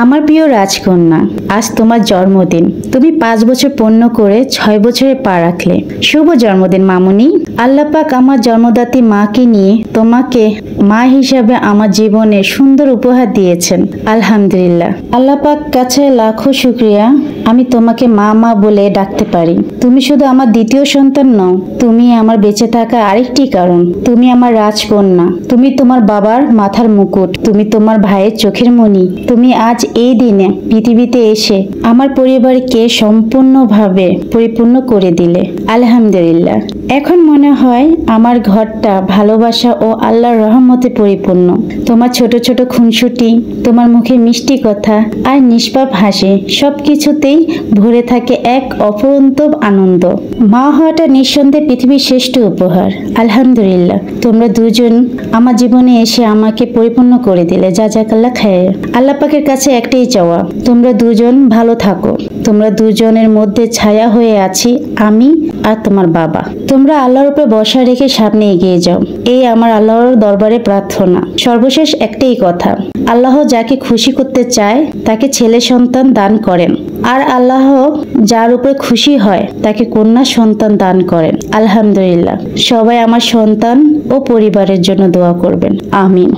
আমার প্রিয় রাজকন্যা, আজ তোমার জন্মদিন। তুমি 5 বছর পূর্ণ করে 6 বছরে পা রাখলে। শুভ জন্মদিন মামুনি। আল্লাহ পাক আমার জন্মদাত্রী মাকে নিয়ে তোমাকে মা হিসাবে আমার জীবনে সুন্দর উপহার দিয়েছেন। আলহামদুলিল্লাহ, আল্লাহ পাক কাছে লাখো শুকরিয়া আমি তোমাকে মা মা বলে ডাকতে পারি। তুমি শুধু আমার দ্বিতীয় সন্তান নও, তুমি আমার বেঁচে থাকার আরেকটি কারণ। তুমি আমার রাজকন্যা, তুমি তোমার বাবার মাথার মুকুট, তুমি তোমার ভাইয়ের চোখের মণি। তুমি আজ এই দিনে পৃথিবীতে এসে আমার পরিবারকে সম্পূর্ণভাবে পরিপূর্ণ করে দিলে। আলহামদুলিল্লাহ, এখন মনে হয় আমার ঘরটা ভালোবাসা ও আল্লাহর রহমতে পরিপূর্ণ। তোমার ছোট ছোট খুনসুটি, তোমার মুখে মিষ্টি কথা আর নিষ্পাপ হাসি সবকিছুতেই ভরে থাকে এক অপরন্তব আনন্দ। মা হওয়াটা নিঃসন্দেহে পৃথিবীর শ্রেষ্ঠ উপহার। আলহামদুলিল্লাহ, তোমরা দুজন আমার জীবনে এসে আমাকে পরিপূর্ণ করে দিলে। জাযাকাল্লাহ খায়ের। আল্লাহ পাকের কাছে একটাই চাওয়া, তোমরা দুজন ভালো থাকো। তোমরা দুজনের মধ্যে ছায়া হয়ে আছি আমি আর তোমার বাবা। তোমরা আল্লাহর উপরে ভরসা রেখে সামনে এগিয়ে যাও, এই আমার আল্লাহর দরবারে প্রার্থনা। সর্বশেষ একটাই কথা, আল্লাহ যাকে খুশি করতে চায় তাকে ছেলে সন্তান দান করেন, আর আল্লাহ যার উপরে খুশি হয় তাকে কন্যা সন্তান দান করেন। আলহামদুলিল্লাহ, সবাই আমার সন্তান ও পরিবারের জন্য দোয়া করবেন। আমিন।